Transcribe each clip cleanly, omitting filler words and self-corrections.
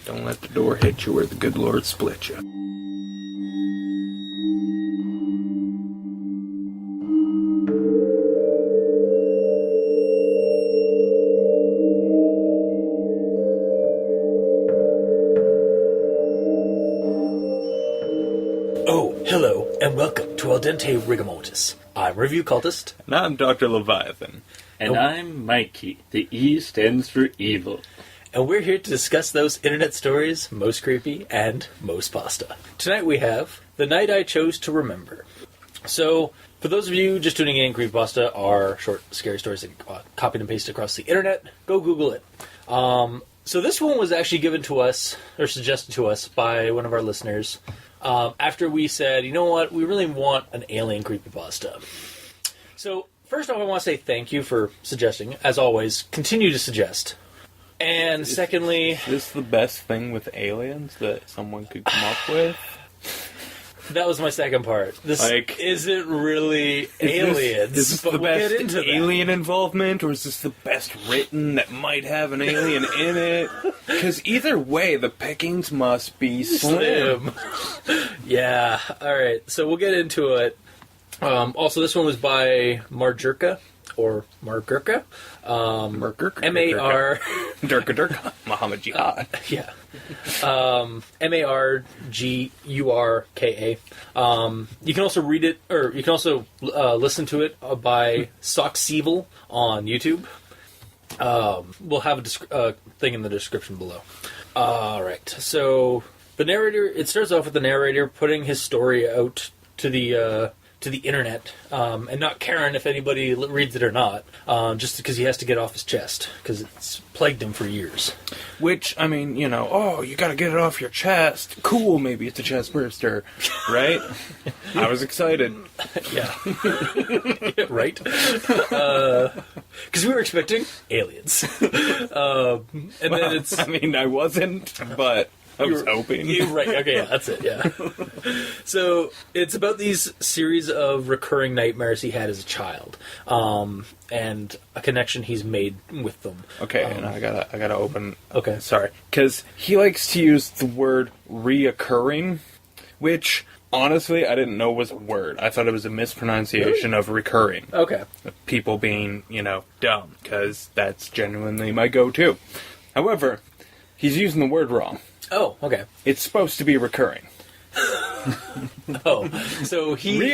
Don't let the door hit you or the good Lord split you. Oh, hello, and welcome to Dente Rigamortis. I'm Review Cultist. And I'm Dr. Leviathan. And I'm Mikey. The E stands for evil. And we're here to discuss those internet stories, most creepy and most pasta. Tonight we have The Night I Chose to Remember. So, for those of you just tuning in, Creepypasta are short, scary stories that copied and pasted across the internet. Go Google it. So this one was actually given to us, or suggested to us, by one of our listeners. After we said, you know what, we really want an alien creepypasta. So, first off, I want to say thank you for suggesting. As always, continue to suggest. And secondly... Is this the best thing with aliens that someone could come up with? That was my second part. This isn't really aliens. Is this the best alien involvement, or is this the best written that might have an alien in it? Because either way, the pickings must be slim. Yeah, alright, so we'll get into it. Also, this one was by Margurka, or Margurka. M-A-R... Durka Durka. Muhammad Jihad. Yeah. M-A-R-G-U-R-K-A. You can also read it, or you can also listen to it by Sockseevil on YouTube. We'll have a thing in the description below. Alright, so the narrator, it starts off with the narrator putting his story out to the internet, and not caring if anybody reads it or not, just because he has to get off his chest, because it's plagued him for years. Which, I mean, you know, oh, you gotta get it off your chest. Cool, maybe it's a chest burster, right? I was excited. Yeah. Yeah, right? Because we were expecting aliens. And then it's... I mean, I wasn't, but... I was hoping. You're right, okay, yeah, that's it, yeah. So, it's about these series of recurring nightmares he had as a child, and a connection he's made with them. Okay, and I gotta open... Okay. Sorry. Because he likes to use the word reoccurring, which, honestly, I didn't know was a word. I thought it was a mispronunciation of recurring. Okay. People being, you know, dumb, because that's genuinely my go-to. However, he's using the word wrong. Oh, okay. It's supposed to be recurring. Oh, so he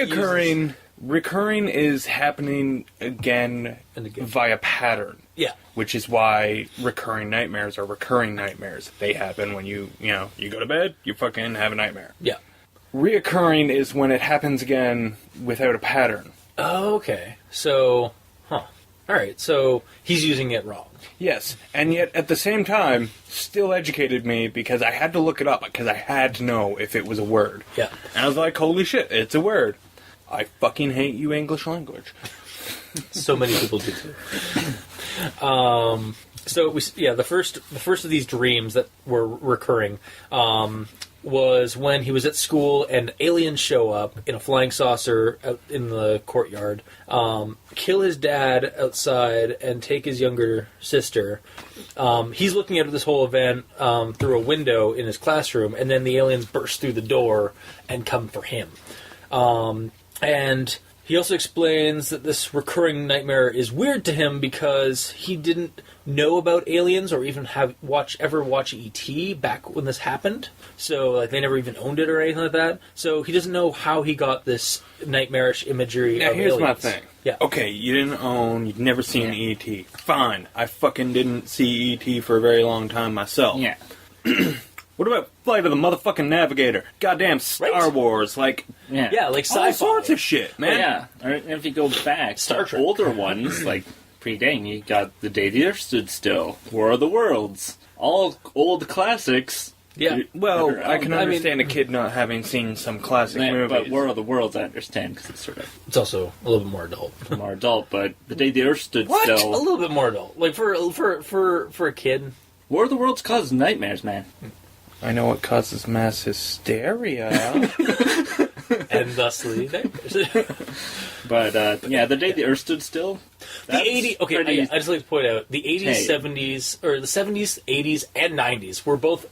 Recurring is happening again and again via pattern. Yeah. Which is why recurring nightmares are recurring nightmares. They happen when you go to bed, you fucking have a nightmare. Yeah. Reoccurring is when it happens again without a pattern. Oh, okay. So, Alright, so he's using it wrong. Yes, and yet at the same time, still educated me because I had to look it up because I had to know if it was a word. Yeah. And I was like, holy shit, it's a word. I fucking hate you English language. So many people do too. The first of these dreams that were recurring was when he was at school and aliens show up in a flying saucer out in the courtyard, kill his dad outside, and take his younger sister. He's looking at this whole event through a window in his classroom, and then the aliens burst through the door and come for him. And he also explains that this recurring nightmare is weird to him because he didn't know about aliens or even ever watch E.T. back when this happened. So, they never even owned it or anything like that. So, he doesn't know how he got this nightmarish imagery of here's aliens. my thing. Yeah. Okay, you've never seen E.T. Fine. I fucking didn't see E.T. for a very long time myself. Yeah. What about Flight of the motherfucking Navigator? Goddamn Star Wars, Yeah, like sci-fi. all sorts of shit, man. Yeah. Or if you go back, Star Trek. older ones, like pre-Dane, you got The Day the Earth Stood Still, War of the Worlds, all old classics. Yeah. Well, I can understand a kid not having seen some classic movies. But War of the Worlds, I understand, because it's sort of It's also a little bit more adult. more adult, but The Day the Earth Stood What? A Still... little bit more adult. Like, for a kid. War of the Worlds causes nightmares, man. I know it causes mass hysteria. And thusly nightmares. But, The Day the Earth Stood Still, The 80s. Okay, pretty I just like to point out the 80s, tame. 70s, or the 70s, 80s, and 90s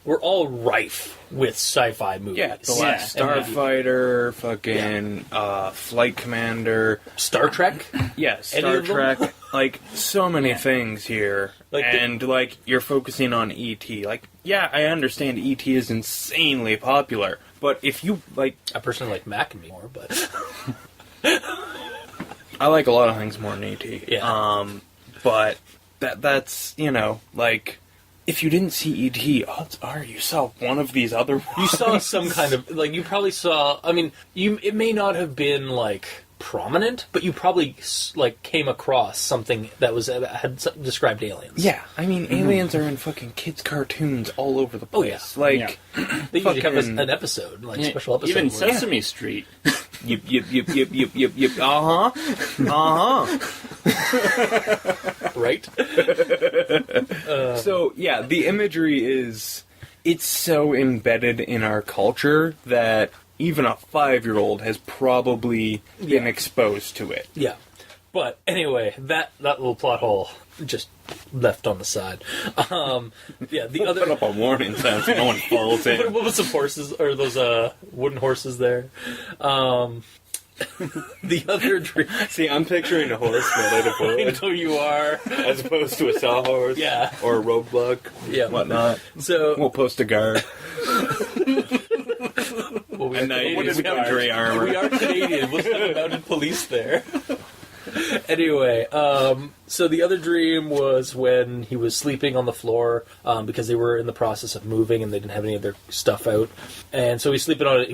were all rife with sci-fi movies. Yeah, The Last And Starfighter, fucking Flight Commander. Star Trek. Yeah, Any Star of them? Trek. Like, so many things here. Like and, like, you're focusing on E.T. Like, yeah, I understand E.T. is insanely popular. But if you, like... I personally like Mac and me more, but I like a lot of things more than E.T. Yeah. But that's, you know, like... If you didn't see E.T., odds are you saw one of these other ones. you saw some kind of like you probably saw. I mean, it may not have been like prominent, but you probably like came across something that had described aliens. Yeah, I mean, aliens are in fucking kids' cartoons all over the Oh, yeah. place. Like, They usually have fucking- an episode, like special episode. Even where- Sesame Street. yip, right? So, yeah, the imagery it's so embedded in our culture that even a 5-year-old has probably been exposed to it. Yeah. But anyway, that little plot hole just left on the side. Yeah, the Put other. up a warning sign so no one falls in. What was some horses or those wooden horses there? The other dream. See, I'm picturing a horse made out of I wood know you are. as opposed to a sawhorse Yeah. or a roadblock, Yeah. whatnot. So We'll post a guard. well, we A are knight Canadian. with gray armor. We are Canadian. We'll have a mounted police there. Anyway, so the other dream was when he was sleeping on the floor because they were in the process of moving and they didn't have any of their stuff out, and so he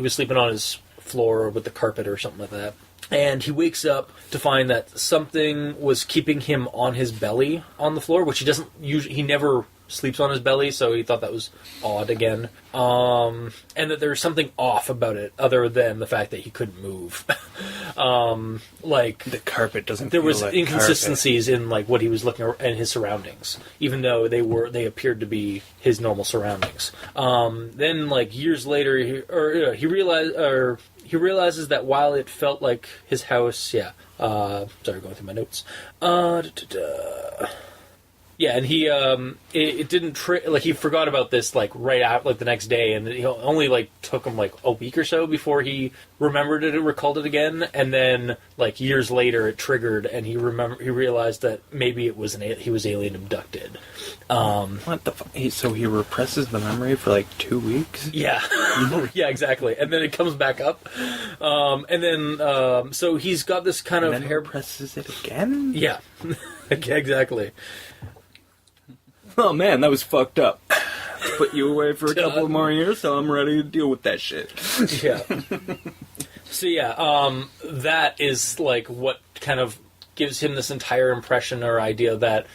was sleeping on his floor with the carpet or something like that. And he wakes up to find that something was keeping him on his belly on the floor, which he doesn't usually. He never sleeps on his belly, so he thought that was odd again. And that there was something off about it, other than the fact that he couldn't move. Like The carpet doesn't. there feel was like inconsistencies in like what he was looking at and his surroundings, even though they appeared to be his normal surroundings. Then like years later, he realizes that while it felt like his house, sorry, going through my notes. Yeah, and he it didn't like he forgot about this like right out like the next day, and it only like took him like a week or so before he remembered it and recalled it again, and then like years later it triggered, and he realized that maybe it was he was alien abducted. What the fuck? So he represses the memory for like 2 weeks? Yeah, yeah, exactly, and then it comes back up, and then so he's got this kind And of then hair. represses it again? Yeah, exactly. Oh man, that was fucked up. Put you away for a couple more years, so I'm ready to deal with that shit. Yeah. So yeah, that is like what kind of gives him this entire impression or idea that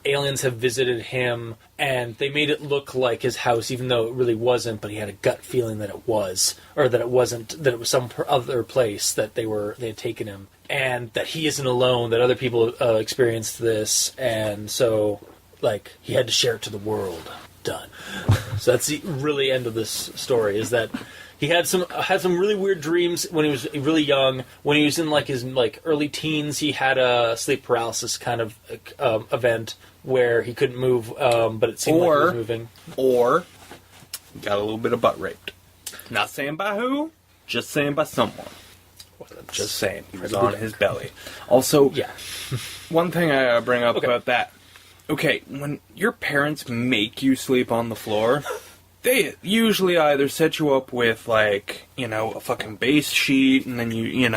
aliens have visited him, and they made it look like his house, even though it really wasn't. But he had a gut feeling that it was, or that it wasn't. That it was some other place that they had taken him, and that he isn't alone. That other people experienced this, and so like he had to share it to the world. Done. So that's the really end of this story, is that he had some really weird dreams when he was really young. When he was in like his like early teens, he had a sleep paralysis kind of event where he couldn't move, but it seemed like he was moving. Or got a little bit of butt raped. Not saying by who, just saying by someone. Just saying. He was on his belly. Also, Yeah. one thing I gotta bring up about that. Okay, when your parents make you sleep on the floor, they usually either set you up with, like, you know, a fucking base sheet, and then you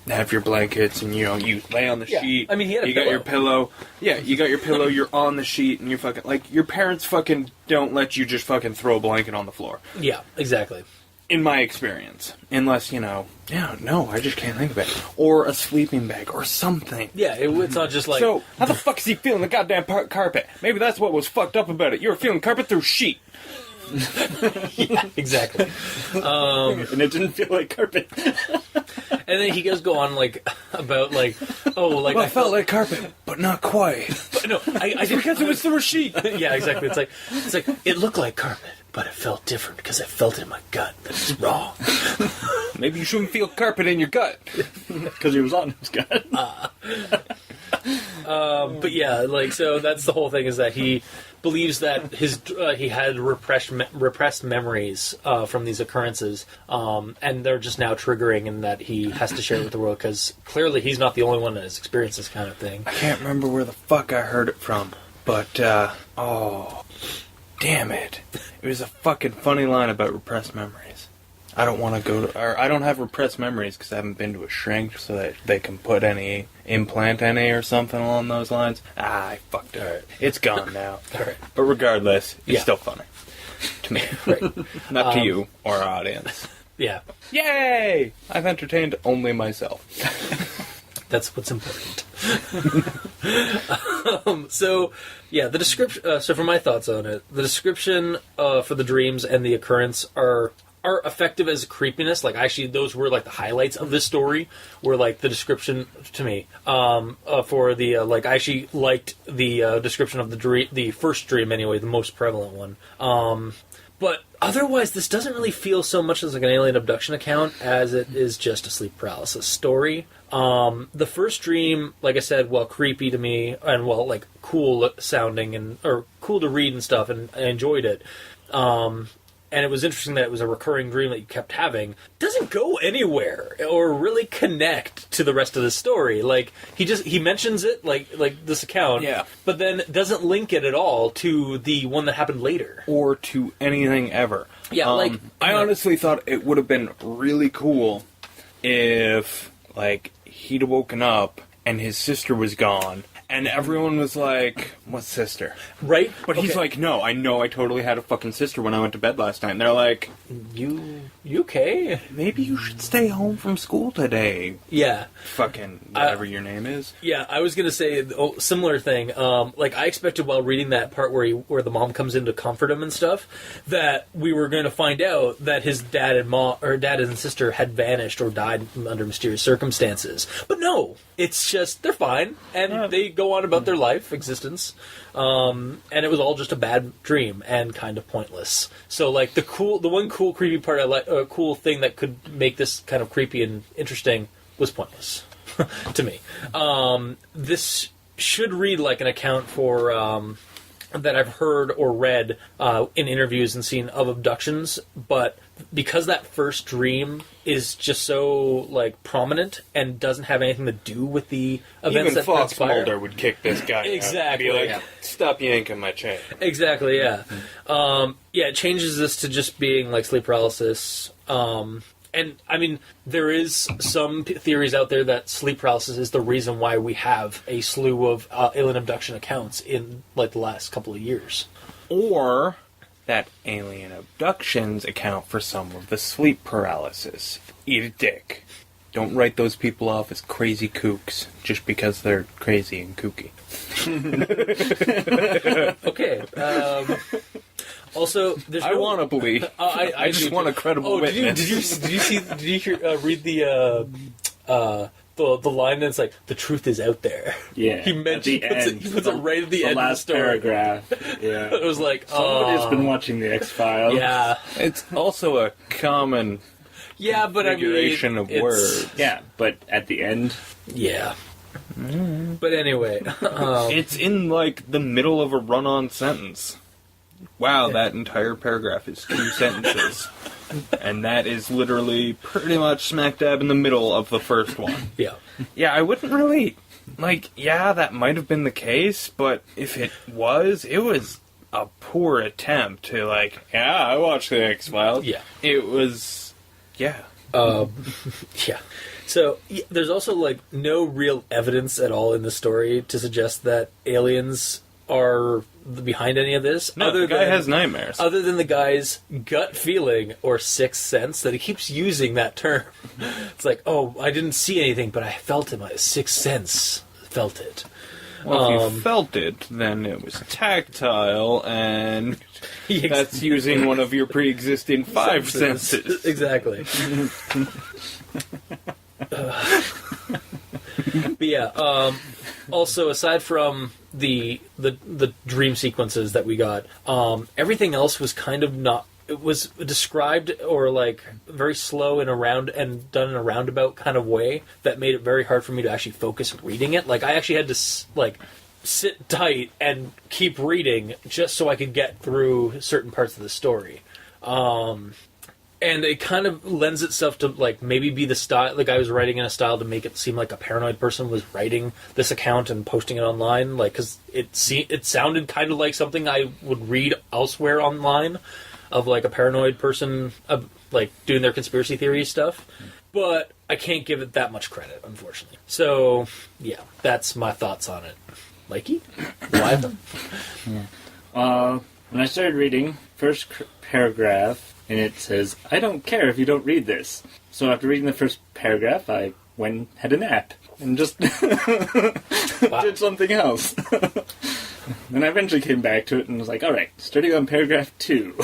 have your blankets, and, you lay on the Yeah, sheet. I mean, he had a you got your pillow. Yeah, you got your pillow, you're on the sheet, and you're fucking, like, your parents fucking don't let you just fucking throw a blanket on the floor. Yeah, exactly. In my experience. Unless, no, I just can't think of it. Or a sleeping bag, or something. Yeah, it's not just like... So, how the fuck is he feeling the goddamn carpet? Maybe that's what was fucked up about it. You were feeling carpet through sheet. Yeah, exactly. And it didn't feel like carpet. And then he does go on, like, about, like, oh, like... Well, I felt like carpet, but not quite. But no, I Because it was through a sheet. yeah, exactly. It's like it looked like carpet, but it felt different because I felt it in my gut that it's wrong. Maybe you shouldn't feel carpet in your gut. Because he was on his gut. But yeah, like, so that's the whole thing, is that he believes that he had repressed memories from these occurrences, and they're just now triggering, and that he has to share it with the world, because clearly he's not the only one that has experienced this kind of thing. I can't remember where the fuck I heard it from, but, oh, damn it. It was a fucking funny line about repressed memories. I don't want to go to, or I don't have repressed memories because I haven't been to a shrink so that they can put any implant any or something along those lines. I fucked it. Alright. It's gone now. Alright. But regardless, it's Yeah. still funny. To me. Right. Not to you or our audience. Yeah. Yay! I've entertained only myself. That's what's important. So, yeah, the description. So, for my thoughts on it, the description for the dreams and the occurrence are effective as creepiness. Like, actually, those were like the highlights of this story. Were like the description to me for the like. I actually liked the description of the first dream anyway, the most prevalent one. But otherwise, this doesn't really feel so much as like an alien abduction account as it is just a sleep paralysis story. The first dream, like I said, well, creepy to me, and well, like cool sounding or cool to read and stuff, and I enjoyed it. And it was interesting that it was a recurring dream that you kept having. Doesn't go anywhere or really connect to the rest of the story. Like he mentions it like this account, Yeah. but then doesn't link it at all to the one that happened later. Or to anything ever. Yeah, I honestly thought it would have been really cool if, like, he'd woken up and his sister was gone, and everyone was like, what sister? Right? But he's Okay. like, no, I know I totally had a fucking sister when I went to bed last night. And they're like, You okay? maybe you should stay home from school today. Yeah. Fucking whatever your name is. Yeah, I was gonna say similar thing. Like I expected while reading that part where the mom comes in to comfort him and stuff, that we were going to find out that his dad and sister had vanished or died under mysterious circumstances. But no, it's just they're fine and they go on about their life existence. And it was all just a bad dream and kind of pointless. So like the one cool creepy part cool thing that could make this kind of creepy and interesting was pointless to me. This should read like an account for that I've heard or read in interviews and seen of abductions, but because that first dream is just so like prominent and doesn't have anything to do with the events Even that Fox transpire. Mulder would kick this guy Exactly. out and be like, stop yanking my chain. Exactly, yeah. Yeah, it changes this to just being like sleep paralysis. And, I mean, there is some theories out there that sleep paralysis is the reason why we have a slew of alien abduction accounts in, like, the last couple of years. Or that alien abductions account for some of the sleep paralysis. Eat a dick. Don't write those people off as crazy kooks just because they're crazy and kooky. Okay, also, there's I want to believe. I just want a credible witness. Did you read the line that's like, the truth is out there? Yeah. He puts it right at the end of the last story. paragraph. Yeah. It was like, Somebody's been watching the X-Files. yeah. It's also a common Yeah, but configuration of it's- words. Yeah, but at the end, Yeah. But anyway, It's in, like, the middle of a run-on sentence. Wow, that entire paragraph is 2 sentences. And that is literally pretty much smack dab in the middle of the first one. yeah. Yeah, I wouldn't really... Like, yeah, that might have been the case, but if it was a poor attempt to, like, yeah, I watched the X-Files. Yeah. It was... Yeah. Yeah. So there's also like no real evidence at all in the story to suggest that aliens are behind any of this. No, the guy has nightmares. Other than the guy's gut feeling or sixth sense that he keeps using that term. It's like, oh, I didn't see anything, but I felt it. My sixth sense felt it. Well, if you felt it, then it was tactile, and that's using one of your pre-existing 5 senses. Exactly. But yeah, also aside from the dream sequences that we got, everything else was kind of not it was described or like very slow and done in a roundabout kind of way that made it very hard for me to actually focus reading it. Like I actually had to sit tight and keep reading just so I could get through certain parts of the story. And it kind of lends itself to like maybe be the style. Like I was writing in a style to make it seem like a paranoid person was writing this account and posting it online. Like because it sounded kind of like something I would read elsewhere online, of like a paranoid person like doing their conspiracy theory stuff. But I can't give it that much credit, unfortunately. So yeah, that's my thoughts on it. Mikey, why them? When I started reading, first paragraph, and it says, "I don't care if you don't read this." So after reading the first paragraph, I had a nap and just did something else. Then I eventually came back to it and was like, alright, starting on paragraph 2.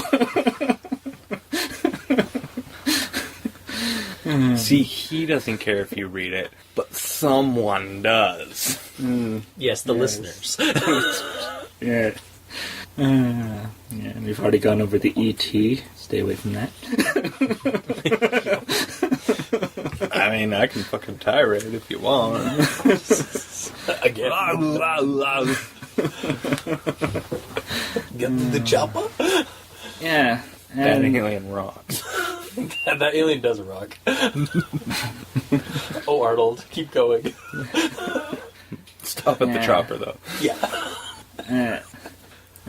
See, he doesn't care if you read it, but someone does. Yes, the listeners. Yeah. Yeah, and we've already gone over the E.T. Stay away from that. I mean, I can fucking tirade if you want. Again. Get the chopper? Yeah. That alien rocks. And that alien does rock. Oh, Arnold, keep going. Stop at the chopper, though. Yeah.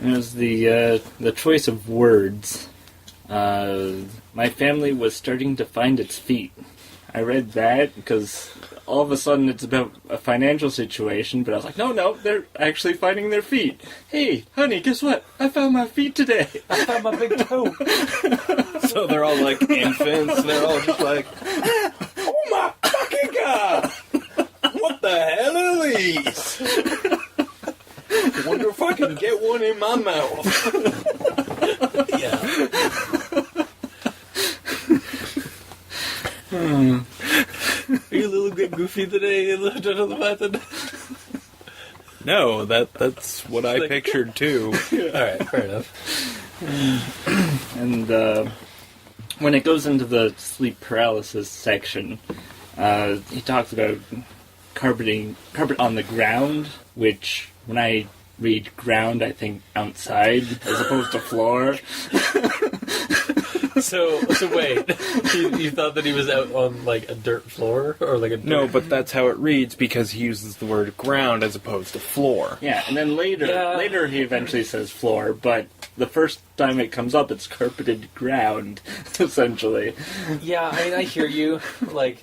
It was the choice of words. My family was starting to find its feet. I read that because all of a sudden it's about a financial situation, but I was like, no, they're actually finding their feet. Hey, honey, guess what? I found my feet today. I found my big toe. So they're all like infants. They're all just like, oh my fucking god! What the hell are these? Wonder if I can get one in my mouth. Yeah. Are you a little bit goofy today, Jonathan? No, that's what I pictured too. Alright, fair enough. And when it goes into the sleep paralysis section, he talks about carpet on the ground, which when I read ground, I think outside as opposed to floor. So wait, you thought that he was out on like a dirt floor or like a dirt... No, but that's how it reads because he uses the word ground as opposed to floor. Yeah, and then later he eventually says floor, but the first time it comes up, it's carpeted ground, essentially. Yeah, I mean, I hear you. Like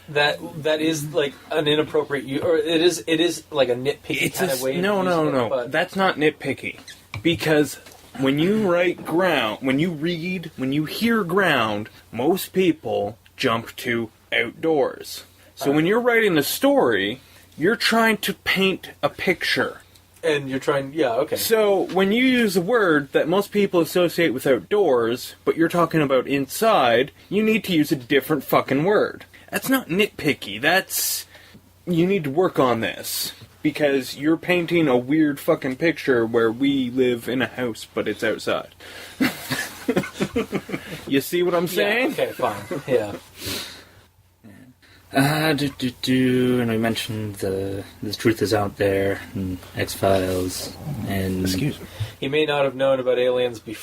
that is like an inappropriate use, or it is like a nitpicky kind of way. No. But... That's not nitpicky because. When you write ground, when you hear ground, most people jump to outdoors. So when you're writing a story, you're trying to paint a picture. And you're trying, yeah, okay. So when you use a word that most people associate with outdoors, but you're talking about inside, you need to use a different fucking word. That's not nitpicky, you need to work on this. Because you're painting a weird fucking picture where we live in a house, but it's outside. You see what I'm saying? Yeah, okay, fine. Yeah. And we mentioned the truth is out there, and X-Files, and... Excuse me. He may not have known about aliens prior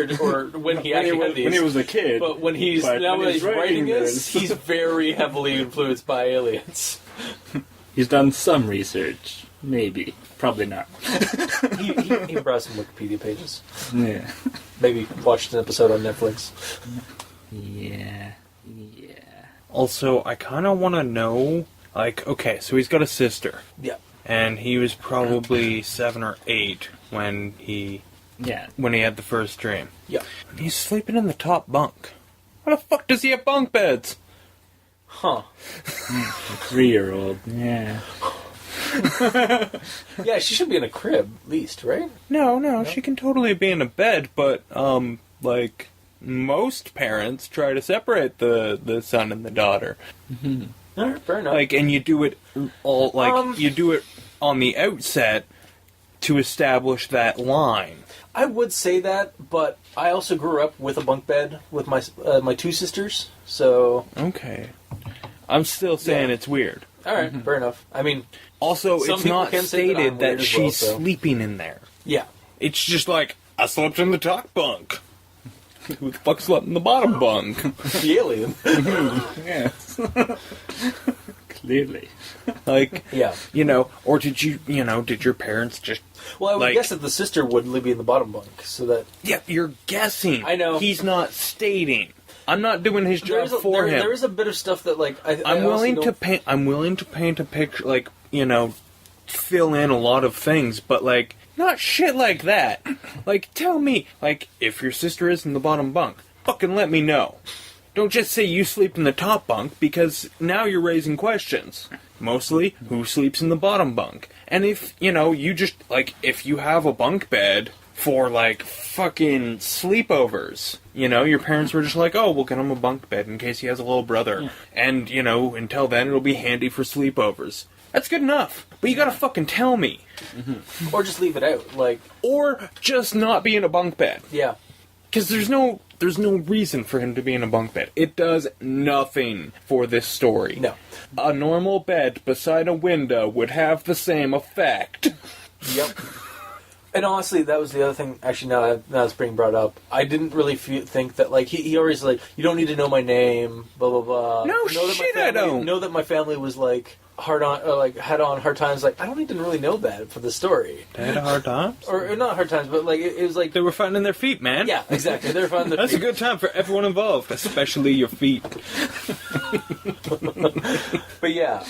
to, or when he actually had these. When he was a kid. But when he's writing this, he's very heavily influenced by aliens. He's done some research. Maybe. Probably not. he browsed some Wikipedia pages. Yeah. Maybe watched an episode on Netflix. Yeah. Also, I kind of want to know, like, okay, so he's got a sister. Yeah. And he was probably 7 or 8 when he had the first dream. Yeah. And he's sleeping in the top bunk. Why the fuck does he have bunk beds? Huh. A 3-year-old. Yeah. Yeah, she should be in a crib, at least, right? No, she can totally be in a bed, but, like, most parents try to separate the son and the daughter. Mm-hmm. Alright, fair enough. Like, and you do it you do it on the outset to establish that line. I would say that, but I also grew up with a bunk bed with my two sisters, so... Okay. I'm still saying it's weird. Alright, fair enough. I mean... Also, some it's people not can say that I'm stated that weird as well, she's so- sleeping in there. Yeah. It's just like, I slept in the top bunk. Who the fuck slept in the bottom bunk? The alien. Yes. Clearly. Like, Yeah. you know, or did your parents just... Well, I would like- guess that the sister would be in the bottom bunk, so that... Yeah, you're guessing. I know. He's not stating. I'm not doing his job for him. There is a bit of stuff that, like... I'm willing to paint a picture, like, you know, fill in a lot of things, but, like, not shit like that. Like, tell me, like, if your sister is in the bottom bunk, fucking let me know. Don't just say you sleep in the top bunk, because now you're raising questions. Mostly, who sleeps in the bottom bunk? And if, you know, you just, like, if you have a bunk bed for, like, fucking sleepovers, you know, your parents were just like, oh, we'll get him a bunk bed in case he has a little brother. Yeah. And, you know, until then, it'll be handy for sleepovers. That's good enough. But you gotta fucking tell me. Mm-hmm. Or just leave it out, like... Or just not be in a bunk bed. Yeah. Because there's no reason for him to be in a bunk bed. It does nothing for this story. No. A normal bed beside a window would have the same effect. Yep. And honestly, that was the other thing, actually, now it's being brought up. I didn't really think that, like, he always, like, you don't need to know my name, blah, blah, blah. No shit, I don't. Know that my family was, like, had on hard times. Like, I don't even really know that for the story. They had hard times? Or not hard times, but, like, it was like... They were finding their feet, man. Yeah, exactly. They were finding their That's feet. a good time for everyone involved, especially your feet. But yeah,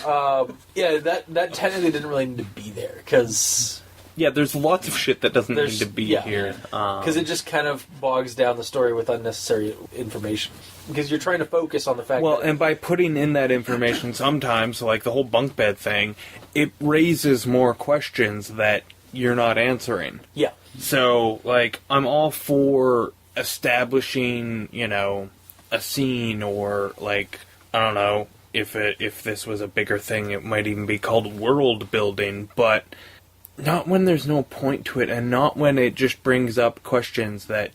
that technically didn't really need to be there, because... Yeah, there's lots of shit that doesn't need to be here. Because it just kind of bogs down the story with unnecessary information. Because you're trying to focus on the fact Well, that... and by putting in that information sometimes, like the whole bunk bed thing, it raises more questions that you're not answering. Yeah. So, like, I'm all for establishing, you know, a scene, or, like, I don't know, if this was a bigger thing, it might even be called world building, but... Not when there's no point to it, and not when it just brings up questions that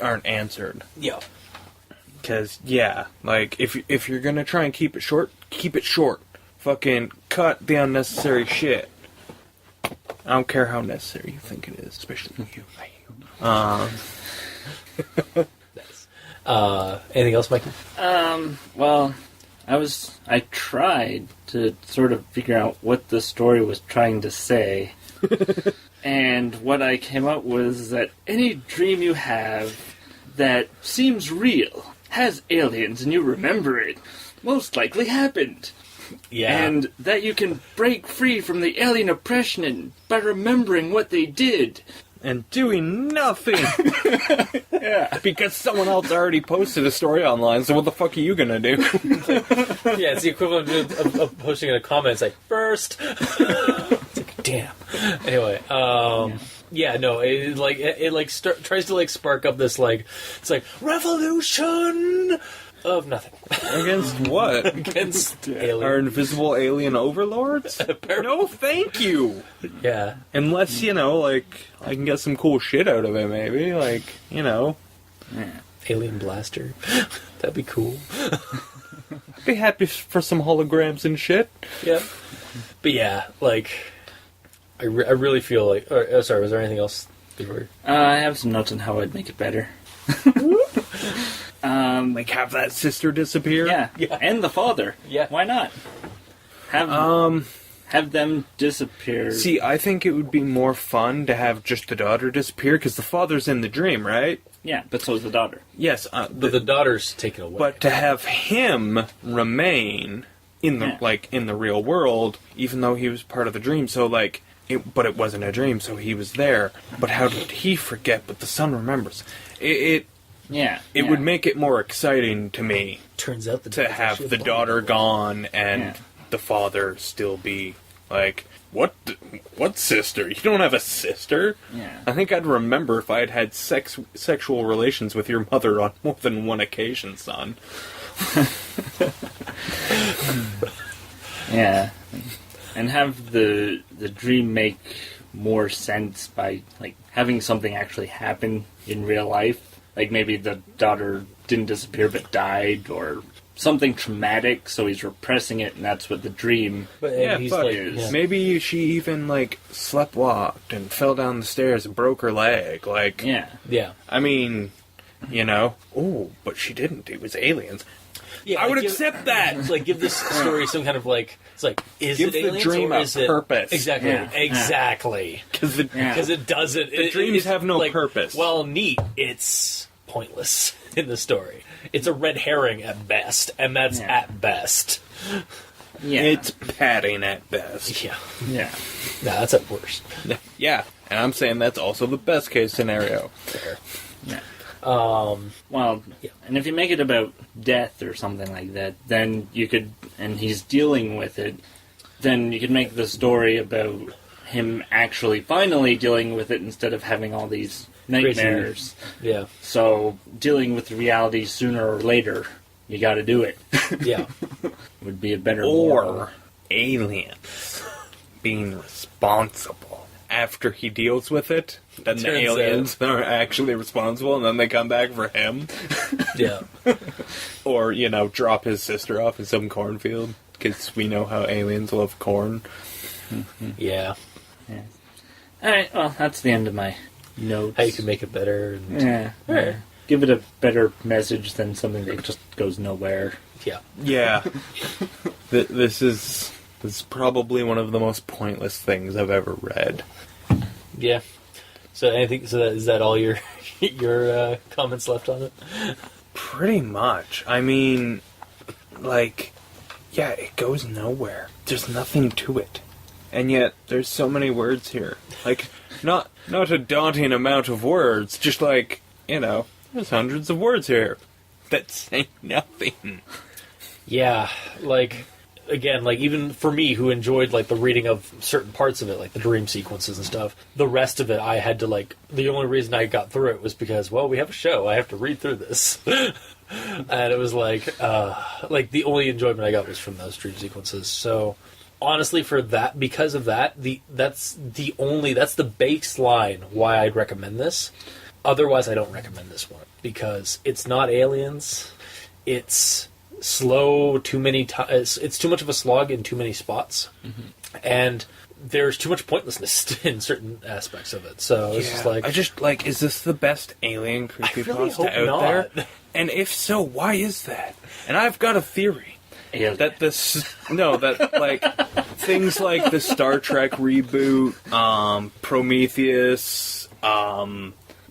aren't answered. Yeah. Because, yeah, like, if you're gonna try and keep it short, keep it short. Fucking cut the unnecessary shit. I don't care how necessary you think it is, especially you. Nice. Anything else, Mikey? Well, I tried to sort of figure out what the story was trying to say. And what I came up with is that any dream you have that seems real, has aliens, and you remember it, most likely happened. Yeah. And that you can break free from the alien oppression by remembering what they did. And doing nothing! Yeah. Because someone else already posted a story online, so what the fuck are you gonna do? Yeah, it's the equivalent of posting in a comment. It's like, first. It's like, damn. Anyway, it tries to, like, spark up this, like, it's like, revolution of nothing. Against what? Against Our aliens. invisible alien overlords? No, thank you! Yeah. Unless, you know, like, I can get some cool shit out of it, maybe. Like, you know. Yeah. Alien blaster. That'd be cool. Be happy for some holograms and shit. Yeah. But yeah, like, I really feel like... sorry, was there anything else before? I have some notes on how I'd make it better. Like, have that sister disappear? Yeah, and the father. Yeah. Why not? Have them disappear. See, I think it would be more fun to have just the daughter disappear, because the father's in the dream, right? Yeah, but so is the daughter. Yes, But the daughter's taken away. but to have him remain in the in the real world, even though he was part of the dream, so like, but it wasn't a dream, so he was there. But how did he forget? But the son remembers. It would make it more exciting to me turns out to have the daughter gone and the father still be like, what sister? You don't have a sister? Yeah. I think I'd remember if I had had sexual relations with your mother on more than one occasion, son. Yeah. And have the dream make more sense by like having something actually happen in real life. Like maybe the daughter didn't disappear but died, or something traumatic, so he's repressing it, and that's what the dream But Yeah, he's fuck like, it. yeah. Maybe she even, like, sleptwalked and fell down the stairs and broke her leg. Like, Yeah. Yeah. I mean, you know, oh, but she didn't. It was aliens. Yeah, I would give- accept that. Like, give this story some kind of like, it's like, is Give it the aliens dream or a is it purpose. Exactly, Yeah. exactly. Because Yeah. Because it doesn't. The dreams have no purpose. Well, neat. It's pointless in the story. It's a red herring at best, and that's Yeah. at best. Yeah. it's padding at best. Yeah, yeah. no, that's at worst. Yeah, and I'm saying that's also the best case scenario. Fair. Yeah. Um, Well, Yeah. and if you make it about death or something like that, then you could, and he's dealing with it, then you could make the story about him actually finally dealing with it instead of having all these nightmares. yeah, So, dealing with the reality sooner or later, you gotta do it. yeah. Would be a better moral. Or aliens being responsible after he deals with it. Then the Turns aliens are actually responsible, and then they come back for him. Yeah. Or, you know, drop his sister off in some cornfield, because we know how aliens love corn. Yeah. Alright, well, that's the end of my notes. How you can make it better. And, Yeah. Alright. Give it a better message than something that just goes nowhere. yeah. Yeah. This is probably one of the most pointless things I've ever read. Yeah. So anything? So is that all your your comments left on it? Pretty much. I mean, like, yeah, it goes nowhere. There's nothing to it. And yet, there's so many words here. Like, not a daunting amount of words, just like, you know, there's hundreds of words here that say nothing. Yeah. Like again, like even for me who enjoyed like the reading of certain parts of it, like the dream sequences and stuff, the rest of it I had to like. The only reason I got through it was because, well, we have a show. I have to read through this. And it was like the only enjoyment I got was from those dream sequences. So honestly, for that, because of that, that's the baseline why I'd recommend this. Otherwise, I don't recommend this one because it's not aliens. It's slow too many times. It's too much of a slog in too many spots, and there's too much pointlessness in certain aspects of it. So it's just like I just, like, is this the best alien creepypasta really hope out not. there? And if so, why is that? And I've got a theory. That things like the Star Trek reboot, Prometheus,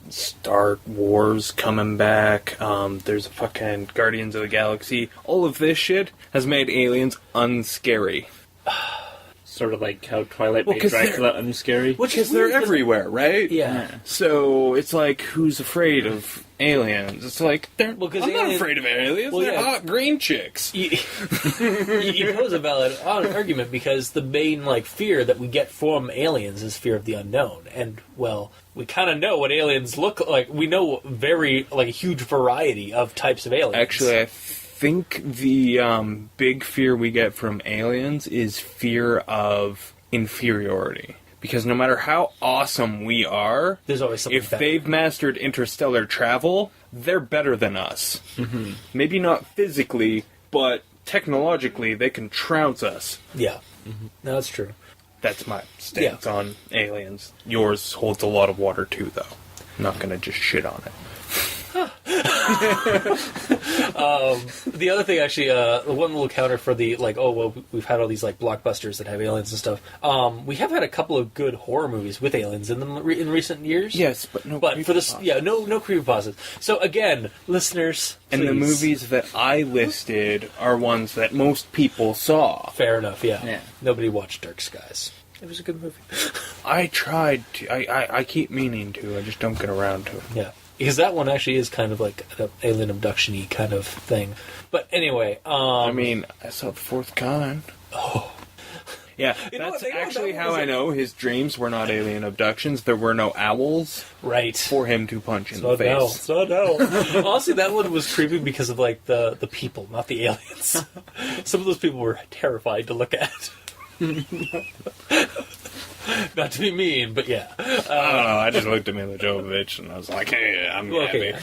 Star Wars coming back, there's a fucking Guardians of the Galaxy, all of this shit has made aliens unscary. Sort of like how Twilight Well, made 'cause Dracula unscary. which Because is they're weird 'cause- everywhere, right? Yeah. So it's like, who's afraid of aliens? It's like, Well, 'cause I'm not aliens- afraid of aliens. Well, they're yeah. hot green chicks. You pose a valid argument because the main like fear that we get from aliens is fear of the unknown, and well, we kind of know what aliens look like. We know very like a huge variety of types of aliens. Actually, I think the big fear we get from aliens is fear of inferiority. Because no matter how awesome we are, there's always something if better. they've mastered interstellar travel, they're better than us. Mm-hmm. Maybe not physically, but technologically, they can trounce us. Yeah, no, that's true. That's my stance on aliens. Yours holds a lot of water too, though. I'm not gonna just shit on it. The other thing, actually, the one little counter for the like, oh well, we've had all these like blockbusters that have aliens and stuff. We have had a couple of good horror movies with aliens in them in recent years. Yes, but no. But for this, no creepypastas. So again, listeners, And the please. movies that I listed are ones that most people saw. Fair enough. Yeah. Yeah. Nobody watched Dark Skies. It was a good movie. I tried to. I keep meaning to. I just don't get around to it. Yeah. Because that one actually is kind of like an alien abduction-y kind of thing. But anyway, I mean, I saw the fourth kind. Oh. Yeah, You know that's what, actually that how was I know his dreams were not alien abductions. There were no owls right. for him to punch in So the face. no. Honestly, that one was creepy because of like the people, not the aliens. Some of those people were terrified to look at. Not to be mean, but yeah. I don't know. I just looked at Mila Jovovich and I was like, hey, I'm happy.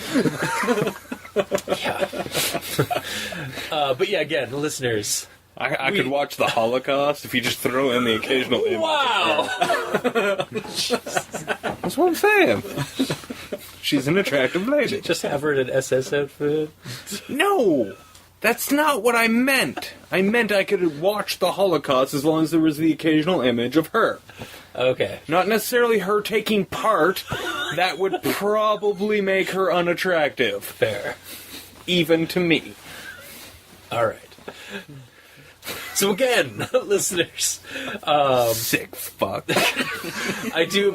Yeah. But yeah, again, listeners. I could watch the Holocaust if you just throw in the occasional image. Wow! That's what I'm saying. She's an attractive lady. Just have her in an SS outfit. No! That's not what I meant. I meant I could watch the Holocaust as long as there was the occasional image of her. Okay. Not necessarily her taking part. That would probably make her unattractive. Fair. Even to me. Alright. So again, listeners, Sick fuck. we do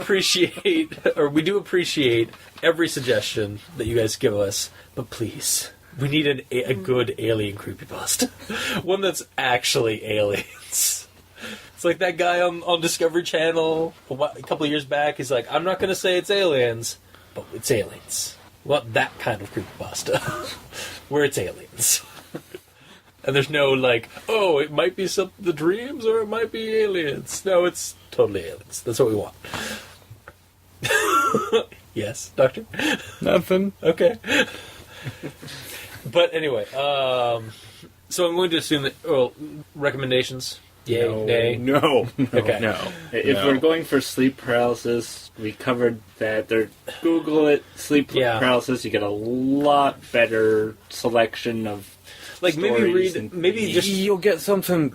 appreciate every suggestion that you guys give us, but please, we need a good alien creepypasta. One that's actually aliens. It's like that guy on Discovery Channel a couple of years back. He's like, I'm not going to say it's aliens, but it's aliens. Well, that kind of creepypasta. Where it's aliens. And there's no like, oh, it might be the dreams or it might be aliens. No, it's totally aliens. That's what we want. Yes, Doctor? Nothing. Okay. But anyway, so I'm going to assume that, recommendations? Yay, nay? No. Okay. No. If we're going for sleep paralysis, we covered that. Google it, sleep paralysis. You get a lot better selection of Like maybe just you'll get something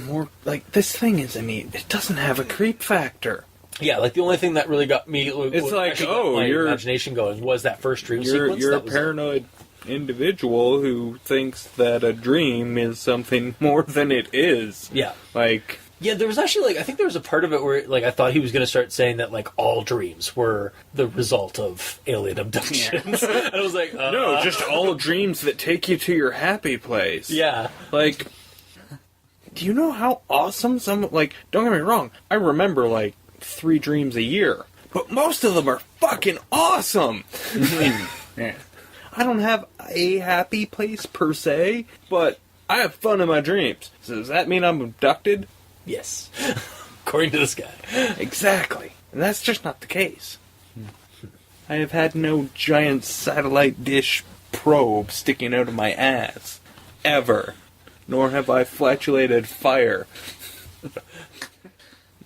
more like this thing is. I mean, it doesn't have a creep factor. yeah. Like the only thing that really got me, It's like, actually got my you're- imagination going was that first dream sequence. You're a That was paranoid individual who thinks that a dream is something more than it is. Yeah. Like, Yeah, there was actually, I think there was a part of it where, I thought he was going to start saying that, all dreams were the result of alien abductions. And I was like, no, just all dreams that take you to your happy place. Yeah. Like, do you know how awesome don't get me wrong, I remember, 3 dreams a year, but most of them are fucking awesome! yeah. I don't have a happy place per se, but I have fun in my dreams. So does that mean I'm abducted? Yes. According to this guy. Exactly. And that's just not the case. I have had no giant satellite dish probe sticking out of my ass. Ever. Nor have I flatulated fire.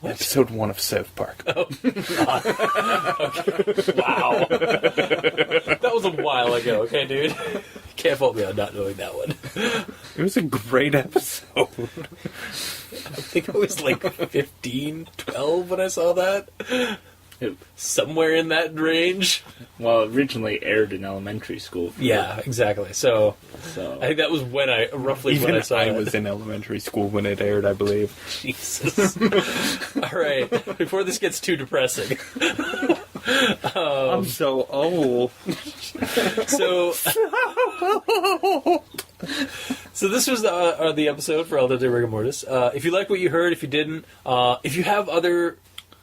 Episode 1 of South Park. Oh, okay. Wow. That was a while ago, okay, dude? Can't fault me on not knowing that one. It was a great episode. I think I was 15, 12 when I saw that. Somewhere in that range. Well, originally aired in elementary school. Yeah, exactly. So So I think that was when I roughly Even when I saw I it. was in elementary school when it aired, I believe. Jesus. All right. Before this gets too depressing. I'm so old. So this was the episode for Dente Rigamortis. If you like what you heard, if you didn't, if you have other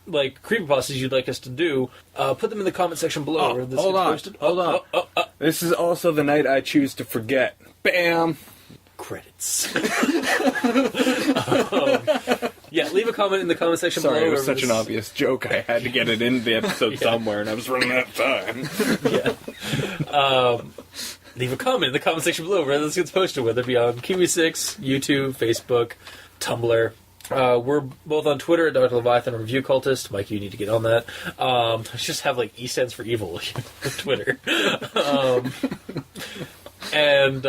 creepypastas you'd like us to do, put them in the comment section below. where this Hold gets on. posted. Hold on. This is also the night I choose to forget. Bam! Credits. Yeah, leave a comment in the comment section Sorry, below. it was wherever such an this- obvious joke. I had to get it in the episode somewhere, and I was running out of time. Yeah. Leave a comment in the comment section below where this gets posted, whether it be on Kiwi6, YouTube, Facebook, Tumblr. We're both on Twitter at Dr. Leviathan Review Cultist. Mike, you need to get on that. Just have E stands for evil on Twitter. And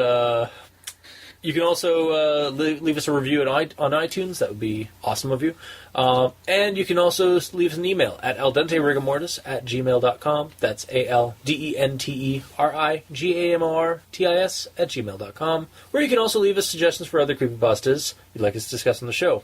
you can also leave us a review on iTunes. That would be awesome of you. And you can also leave us an email at aldenterigamortis@gmail.com. That's aldenterigamortis@gmail.com. Where you can also leave us suggestions for other creepypastas you'd like us to discuss on the show.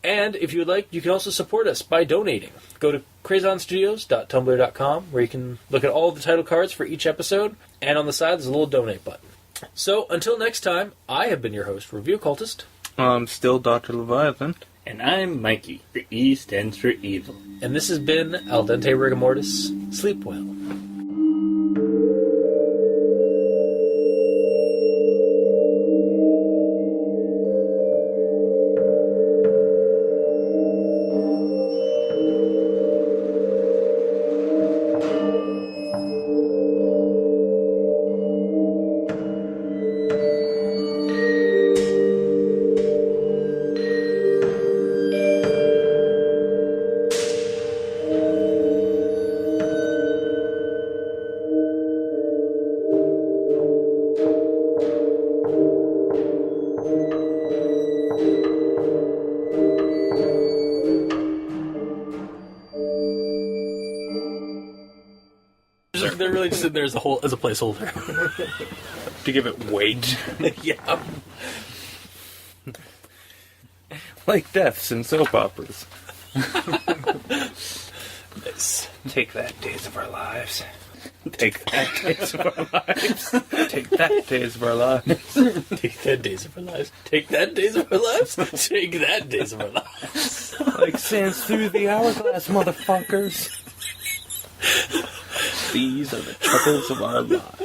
And if you would like, you can also support us by donating. Go to crazonstudios.tumblr.com, where you can look at all the title cards for each episode, and on the side there's a little donate button. So, until next time, I have been your host, Review Cultist. I'm still Dr. Leviathan. And I'm Mikey. The E stands for evil. And this has been Al Dente Rigamortis. Sleep well. They're really just in there as a placeholder. To give it weight. Yeah. Like deaths in soap operas. Nice. Take that, Days of Our Lives. Take that, Days of Our Lives. Take that, Days of Our Lives. Take that, Days of Our Lives. Take that, Days of Our Lives. Take that, Days of Our Lives. Like sands through the hourglass, motherfuckers. These are the troubles of our lives.